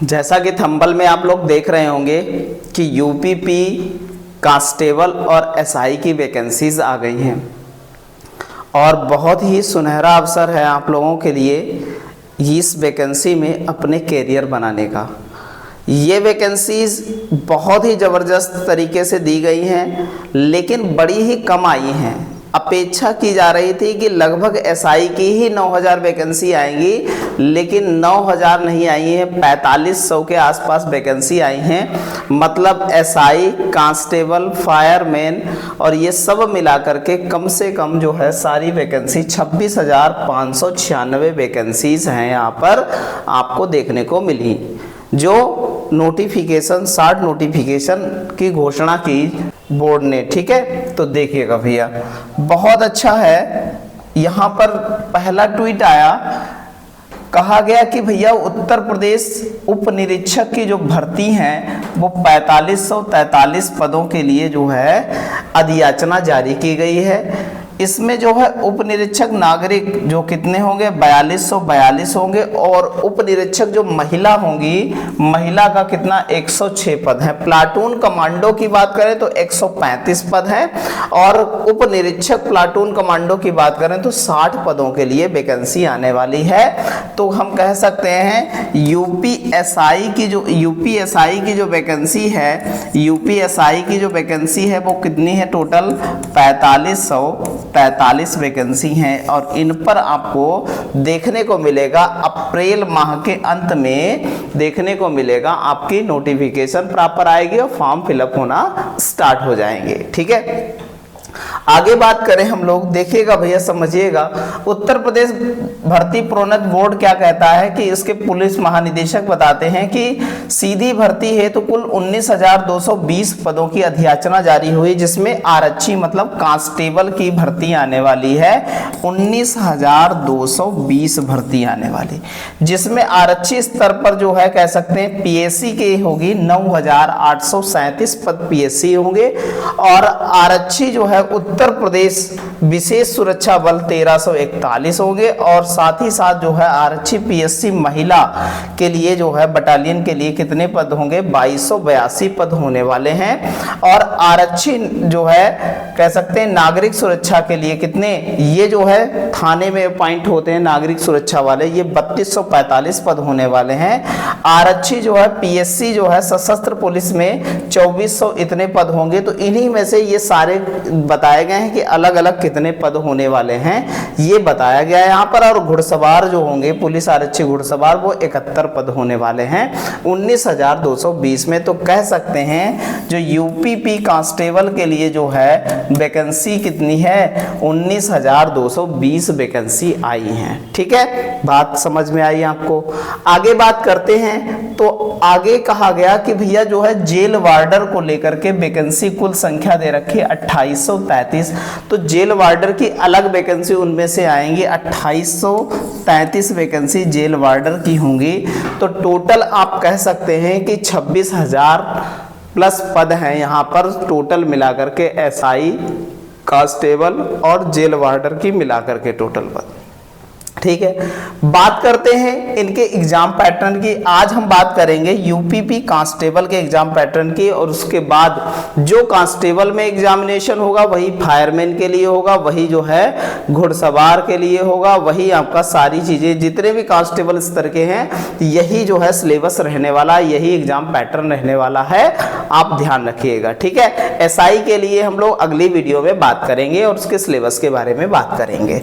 जैसा कि थंबनेल में आप लोग देख रहे होंगे कि यूपीपी कांस्टेबल और एसआई की वैकेंसीज आ गई हैं और बहुत ही सुनहरा अवसर है आप लोगों के लिए इस वैकेंसी में अपने कैरियर बनाने का। ये वैकेंसीज बहुत ही ज़बरदस्त तरीके से दी गई हैं, लेकिन बड़ी ही कम आई हैं। अपेक्षा की जा रही थी कि लगभग एसआई की ही 9000 वैकेंसी आएंगी, लेकिन 9000 नहीं आई हैं, 4500 के आसपास वैकेंसी आई हैं। मतलब एसआई, कांस्टेबल, फायरमैन और ये सब मिला करके कम से कम जो है सारी वैकेंसी 26,596 वैकेंसीज हैं यहाँ पर आपको देखने को मिली। जो नोटिफिकेशन 60 नोटिफिकेशन की घोषणा की बोर्ड ने, ठीक है। तो देखिएगा भैया, बहुत अच्छा है। यहाँ पर पहला ट्वीट आया, कहा गया कि भैया उत्तर प्रदेश उप निरीक्षक की जो भर्ती हैं वो 4543 पदों के लिए जो है अधियाचना जारी की गई है। इसमें जो है उप निरीक्षक नागरिक जो कितने होंगे, 4242 होंगे और उप निरीक्षक जो महिला होंगी, महिला का कितना 106 पद है। प्लाटून कमांडो की बात करें तो 135 पद है और उप निरीक्षक प्लाटून कमांडो की बात करें तो 60 पदों के लिए वैकेंसी आने वाली है। तो हम कह सकते हैं यूपीएसआई की जो वैकेंसी है वो कितनी है, टोटल 4543 वैकेंसी हैं और इन पर आपको देखने को मिलेगा अप्रैल माह के अंत में देखने को मिलेगा, आपकी नोटिफिकेशन प्रॉपर आएगी और फॉर्म फिलअप होना स्टार्ट हो जाएंगे, ठीक है। आगे बात करें हम लोग, देखिएगा भैया, समझिएगा। उत्तर प्रदेश भर्ती प्रोन्नत बोर्ड क्या कहता है कि इसके पुलिस महानिदेशक बताते हैं कि सीधी भर्ती है तो कुल 19,220 पदों की अधियाचना जारी हुई, जिसमें आरक्षी मतलब कांस्टेबल की भर्ती आने वाली है 19,220 भर्ती आने वाली, जिसमें आरक्षी स्तर पर जो है कह सकते हैं पीएससी की होगी 9,837 पद पीएससी होंगे और आरक्षी जो है उत्तर प्रदेश विशेष सुरक्षा बल 1341 होंगे और साथ ही साथ जो है आरक्षी पीएससी महिला के लिए जो है बटालियन के लिए कितने पद होंगे, 2282 पद होने वाले हैं। और आरक्षी जो है कह सकते हैं नागरिक सुरक्षा के लिए कितने, ये जो है थाने में अपॉइंट होते हैं नागरिक सुरक्षा वाले, ये 3245 पद होने वाले हैं। आरक्षी जो है पीएससी जो है सशस्त्र पुलिस में 2400 इतने पद होंगे। तो इन्हीं में से ये सारे बताए गए हैं कि अलग अलग कितने पद होने वाले हैं, ये बताया गया है यहाँ पर। और घुड़सवार जो होंगे, पुलिस आरक्षी घुड़सवार, वो 71 पद होने वाले हैं 19,220 में। तो कह सकते हैं जो यूपीपी कांस्टेबल के लिए जो है वैकेंसी कितनी है, 19,220 वैकेंसी आई हैं, ठीक है। बात समझ में आई आपको। आगे बात करते हैं तो आगे कहा गया कि भैया जो है जेल वार्डर को लेकर के वैकेंसी कुल संख्या दे रखी है 2833। तो जेल वार्डर की अलग वैकेंसी उनमें से आएंगी, 2833 वैकेंसी जेल वार्डर की होंगी। तो टोटल आप कह सकते हैं कि 26,000 प्लस पद हैं यहाँ पर टोटल मिलाकर के, एसआई, कांस्टेबल और जेल वार्डर की मिलाकर के टोटल पद, ठीक है। बात करते हैं इनके एग्जाम पैटर्न की। आज हम बात करेंगे यूपीपी कांस्टेबल के एग्जाम पैटर्न की और उसके बाद जो कांस्टेबल में एग्जामिनेशन होगा वही फायरमैन के लिए होगा, वही जो है घुड़सवार के लिए होगा, वही आपका सारी चीजें जितने भी कांस्टेबल स्तर के हैं यही जो है सिलेबस रहने वाला, यही एग्जाम पैटर्न रहने वाला है, आप ध्यान रखिएगा, ठीक है। एसआई के लिए हम लोग अगली वीडियो में बात करेंगे और उसके सिलेबस के बारे में बात करेंगे।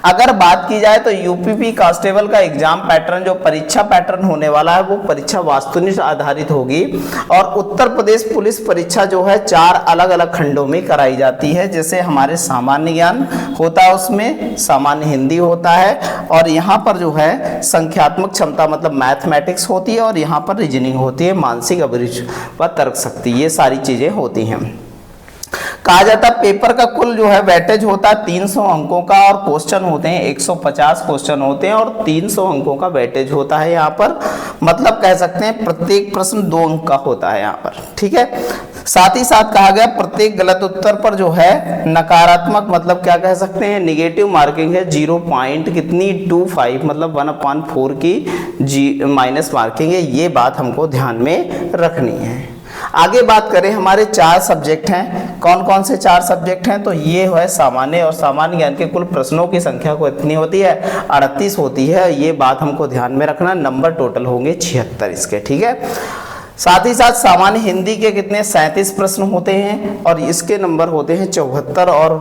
अगर बात की जाए तो यूपीपी कांस्टेबल का एग्जाम पैटर्न, जो परीक्षा पैटर्न होने वाला है वो परीक्षा वास्तुनिष्ठ आधारित होगी और उत्तर प्रदेश पुलिस परीक्षा जो है 4 अलग अलग खंडों में कराई जाती है। जैसे हमारे सामान्य ज्ञान होता है, उसमें सामान्य हिंदी होता है और यहाँ पर जो है संख्यात्मक क्षमता मतलब मैथमेटिक्स होती है और यहाँ पर रीजनिंग होती है, मानसिक अभिरुचि व तर्क शक्ति, ये सारी चीजें होती हैं। कहा जाता है पेपर का कुल जो है वेटेज होता है 300 अंकों का और क्वेश्चन होते हैं 150 क्वेश्चन होते हैं और 300 अंकों का वेटेज होता है यहाँ पर। मतलब कह सकते हैं प्रत्येक प्रश्न 2 अंक का होता है यहाँ पर, ठीक है। साथ ही साथ कहा गया प्रत्येक गलत उत्तर पर जो है नकारात्मक मतलब क्या कह सकते हैं नेगेटिव मार्किंग है 0.25 मतलब 1/4 की माइनस मार्किंग है। ये बात हमको ध्यान में रखनी है। आगे बात करें हमारे 4 सब्जेक्ट हैं। कौन कौन से 4 सब्जेक्ट हैं? तो ये है सामान्य और सामान्य ज्ञान के कुल प्रश्नों की संख्या को इतनी होती है 38 होती है। ये बात हमको ध्यान में रखना। नंबर टोटल होंगे 76 इसके, ठीक है। साथ ही साथ सामान्य हिंदी के कितने 37 प्रश्न होते हैं और इसके नंबर होते हैं 74 और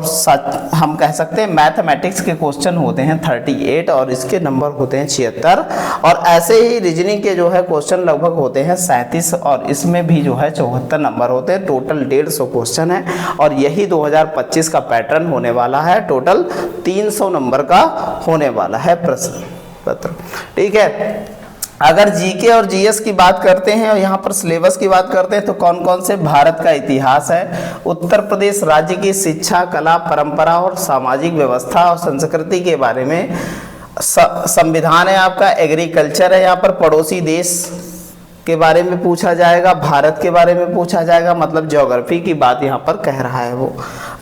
हम कह सकते हैं मैथमेटिक्स के क्वेश्चन होते हैं 38 और इसके नंबर होते हैं 76 और ऐसे ही रीजनिंग के जो है क्वेश्चन लगभग होते हैं 37 और इसमें भी जो है 74 नंबर होते हैं। टोटल 150 क्वेश्चन है और यही 2025 का पैटर्न होने वाला है। टोटल 300 नंबर का होने वाला है प्रश्न पत्र, ठीक है। अगर जीके और जीएस की बात करते हैं और यहाँ पर सिलेबस की बात करते हैं तो कौन कौन से भारत का इतिहास है, उत्तर प्रदेश राज्य की शिक्षा, कला, परंपरा और सामाजिक व्यवस्था और संस्कृति के बारे में, संविधान है आपका, एग्रीकल्चर है यहाँ पर, पड़ोसी देश के बारे में पूछा जाएगा, भारत के बारे में पूछा जाएगा मतलब ज्योग्राफी की बात यहाँ पर कह रहा है वो,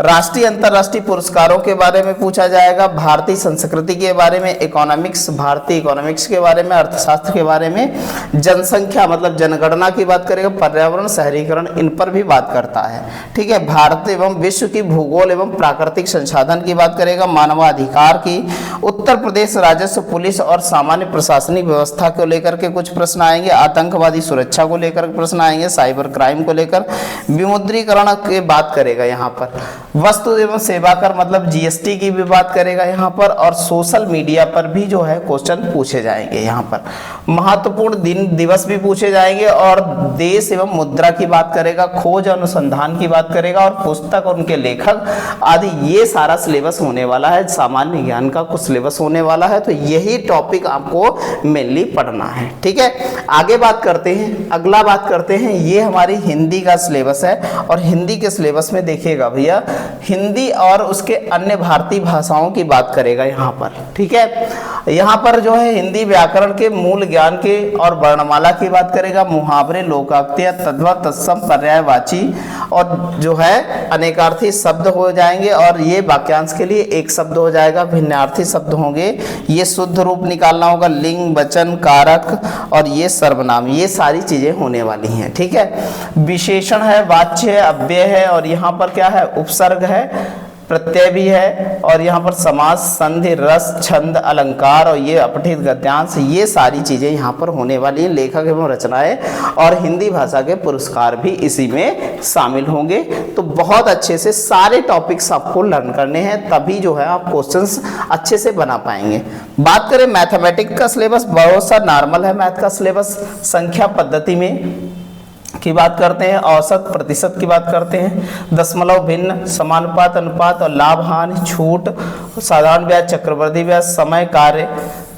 राष्ट्रीय अंतर्राष्ट्रीय पुरस्कारों के बारे में पूछा जाएगा, भारतीय संस्कृति के बारे में, इकोनॉमिक्स भारतीय इकोनॉमिक्स के बारे में, अर्थशास्त्र के बारे में, जनसंख्या मतलब जनगणना की बात करेगा, पर्यावरण शहरीकरण इन पर भी बात करता है, ठीक है। भारत एवं विश्व की भूगोल एवं प्राकृतिक संसाधन की बात करेगा, मानवाधिकार की, उत्तर प्रदेश राजस्व, पुलिस और सामान्य प्रशासनिक व्यवस्था को लेकर के कुछ प्रश्न आएंगे, आतंकवादी सुरक्षा को लेकर प्रश्न आएंगे, साइबर क्राइम को लेकर, विमुद्रीकरण की बात करेगा यहाँ पर, वस्तु एवं सेवा कर मतलब जीएसटी की भी बात करेगा यहाँ पर और सोशल मीडिया पर भी जो है क्वेश्चन पूछे जाएंगे यहाँ पर, महत्वपूर्ण दिन दिवस भी पूछे जाएंगे और देश एवं मुद्रा की बात करेगा, खोज अनुसंधान की बात करेगा और पुस्तक और उनके लेखक आदि। ये सारा सिलेबस होने वाला है, सामान्य ज्ञान का कुछ सिलेबस होने वाला है। तो यही टॉपिक आपको मेनली पढ़ना है, ठीक है। आगे बात करते हैं, अगला बात करते हैं, ये हमारी हिंदी का सिलेबस है और हिंदी के सिलेबस में देखिएगा भैया हिंदी और उसके अन्य भारतीय भाषाओं की बात करेगा यहाँ पर, ठीक है। यहाँ पर जो है हिंदी व्याकरण के मूल ज्ञान के और वर्णमाला की बात करेगा, मुहावरे, लोकोक्तियाँ, तद्भव, तत्सम, पर्यायवाची और जो है अनेकार्थी शब्द हो जाएंगे और ये वाक्यांश के लिए एक शब्द हो जाएगा, भिन्नार्थी शब्द होंगे, ये शुद्ध रूप निकालना होगा, लिंग, वचन, कारक और ये सर्वनाम, ये सारी चीजें होने वाली हैं, ठीक है। विशेषण है, वाच्य है, अव्यय है और यहाँ पर क्या है उपसर्ग है, प्रत्यय भी है और यहाँ पर समास, संधि, रस, छंद, अलंकार और ये अपठित गद्यांश, ये सारी चीजें यहाँ पर होने वाली हैं। लेखक एवं रचनाएं और हिंदी भाषा के पुरस्कार भी इसी में शामिल होंगे। तो बहुत अच्छे से सारे टॉपिक्स आपको लर्न करने हैं, तभी जो है आप क्वेश्चंस अच्छे से बना पाएंगे। बात करें मैथमेटिक्स का सिलेबस, बहुत सा नॉर्मल है मैथ का सिलेबस। संख्या पद्धति में की बात करते हैं, औसत, प्रतिशत की बात करते हैं, दशमलव, भिन्न, समानुपात, अनुपात और लाभ हानि, छूट, साधारण ब्याज, चक्रवृद्धि ब्याज, समय, कार्य,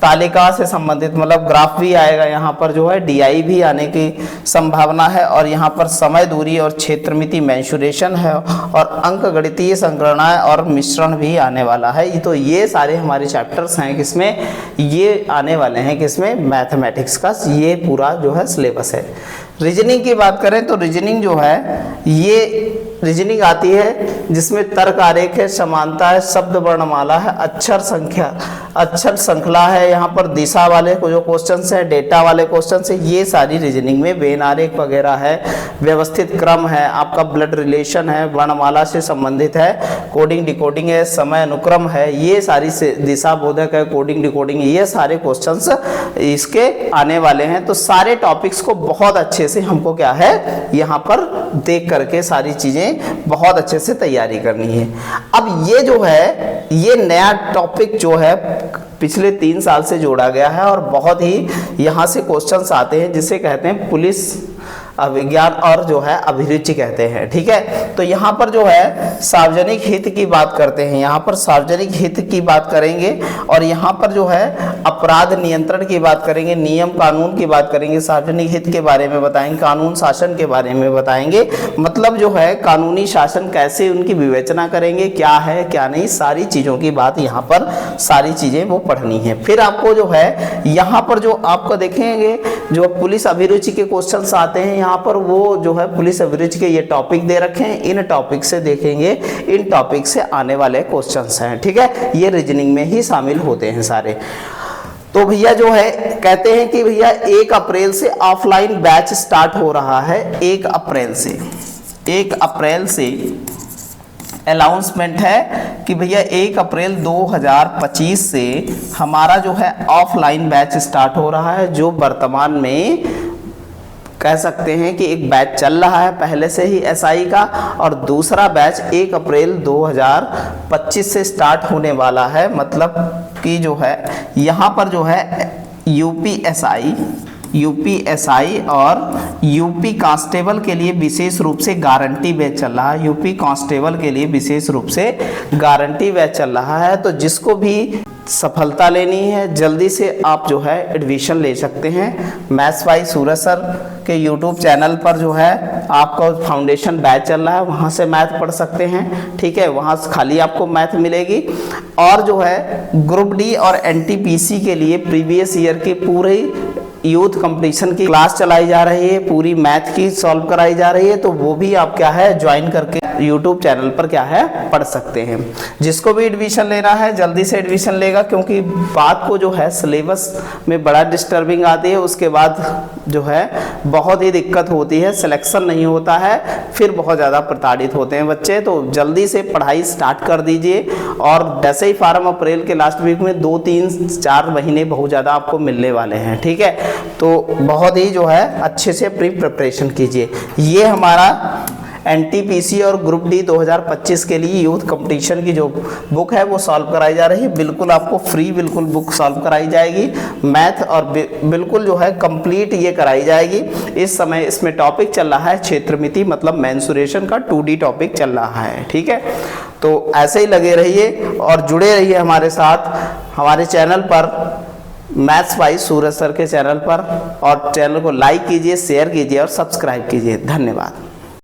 तालिका से संबंधित मतलब ग्राफ भी आएगा यहाँ पर, जो है डीआई भी आने की संभावना है और यहाँ पर समय, दूरी और क्षेत्रमिति, मेंसुरेशन है और अंक गणितीय संगणना और मिश्रण भी आने वाला है। तो ये सारे हमारे चैप्टर्स हैं किसमें, ये आने वाले हैं किसमें, मैथमेटिक्स का ये पूरा जो है सिलेबस है। रीजनिंग की बात करें तो रीजनिंग जो है ये रीजनिंग आती है जिसमें तर्क आरेख है, समानता है, शब्द वर्णमाला है, अक्षर संख्या, अक्षर श्रृंखला है, यहाँ पर दिशा वाले जो क्वेश्चंस हैं, डेटा वाले क्वेश्चंस हैं, ये सारी रीजनिंग में वेन आरेख वगैरह है, व्यवस्थित क्रम है, आपका ब्लड रिलेशन है, वर्णमाला से संबंधित है, कोडिंग डिकोडिंग है, समय अनुक्रम है, ये सारी दिशा बोधक है, कोडिंग डिकोडिंग, ये सारे क्वेश्चंस इसके आने वाले हैं। तो सारे टॉपिक्स को बहुत अच्छे से हमको क्या है यहाँ पर देख करके सारी चीजें बहुत अच्छे से तैयारी करनी है। अब ये जो है ये नया टॉपिक जो है पिछले 3 साल से जोड़ा गया है और बहुत ही यहाँ से क्वेश्चंस आते हैं जिसे कहते हैं पुलिस अभिज्ञान और जो है अभिरुचि कहते हैं। ठीक है, तो यहाँ पर जो है सार्वजनिक हित की बात करते हैं, यहाँ पर सार्वजनिक हित की बात करेंगे और यहाँ पर जो है अपराध नियंत्रण की बात करेंगे, नियम कानून की बात करेंगे, सार्वजनिक हित के बारे में बताएंगे, कानून शासन के बारे में बताएंगे, मतलब जो है कानूनी शासन कैसे उनकी विवेचना करेंगे, क्या है क्या नहीं, सारी चीज़ों की बात यहाँ पर सारी चीज़ें वो पढ़नी है। फिर आपको जो है यहाँ पर जो आपको देखेंगे जो पुलिस अभिरुचि के क्वेश्चंस आते हैं, यहाँ पर वो जो है पुलिस अभिरुचि के ये टॉपिक दे रखे हैं, इन टॉपिक से देखेंगे, इन टॉपिक से आने वाले क्वेश्चंस हैं। ठीक है, ये रीजनिंग में ही शामिल होते हैं सारे। तो भैया जो है कहते हैं कि भैया 1 अप्रैल से ऑफलाइन बैच स्टार्ट हो रहा है, 1 अप्रैल से अनाउंसमेंट है कि भैया 1 अप्रैल 2025 से हमारा जो है ऑफलाइन बैच स्टार्ट हो रहा है, जो वर्तमान में कह सकते हैं कि एक बैच चल रहा है पहले से ही एसआई का, और दूसरा बैच 1 अप्रैल 2025 से स्टार्ट होने वाला है। मतलब कि जो है यहाँ पर जो है यूपीएसआई और यूपी कांस्टेबल के लिए विशेष रूप से गारंटी बैच चल रहा है, यूपी कांस्टेबल के लिए विशेष रूप से गारंटी बैच चल रहा है। तो जिसको भी सफलता लेनी है जल्दी से आप जो है एडमिशन ले सकते हैं। मैथ्स बाय सूरज सर के यूट्यूब चैनल पर जो है आपका फाउंडेशन बैच चल रहा है, वहाँ से मैथ पढ़ सकते हैं। ठीक है, वहाँ से खाली आपको मैथ मिलेगी। और जो है ग्रुप डी और एनटीपीसी के लिए प्रीवियस ईयर की पूरे यूथ कंपटीशन की क्लास चलाई जा रही है, पूरी मैथ की सॉल्व कराई जा रही है, तो वो भी आप क्या है ज्वाइन करके यूट्यूब चैनल पर क्या है पढ़ सकते हैं। जिसको भी एडमिशन लेना है जल्दी से एडमिशन लेगा, क्योंकि बात को जो है सिलेबस में बड़ा डिस्टर्बिंग आती है, उसके बाद जो है बहुत ही दिक्कत होती है, सिलेक्शन नहीं होता है, फिर बहुत ज़्यादा प्रताड़ित होते हैं बच्चे। तो जल्दी से पढ़ाई स्टार्ट कर दीजिए, और जैसे ही फॉर्म अप्रैल के लास्ट वीक में 2, 3, 4 महीने बहुत ज़्यादा आपको मिलने वाले हैं। ठीक है, तो बहुत ही जो है अच्छे से प्री प्रिपरेशन कीजिए। ये हमारा एनटीपीसी और ग्रुप डी 2025 के लिए यूथ कंपटीशन की जो बुक है वो सॉल्व कराई जा रही है, बिल्कुल आपको फ्री बिल्कुल बुक सॉल्व कराई जाएगी, मैथ और बिल्कुल जो है कंप्लीट ये कराई जाएगी। इस समय इसमें टॉपिक चल रहा है क्षेत्रमिति, मतलब मेंसुरेशन का 2D टॉपिक चल रहा है। ठीक है, तो ऐसे ही लगे रहिए और जुड़े रहिए हमारे साथ, हमारे चैनल पर, मैथ्स बाय सूरज सर के चैनल पर, और चैनल को लाइक कीजिए, शेयर कीजिए और सब्सक्राइब कीजिए। धन्यवाद।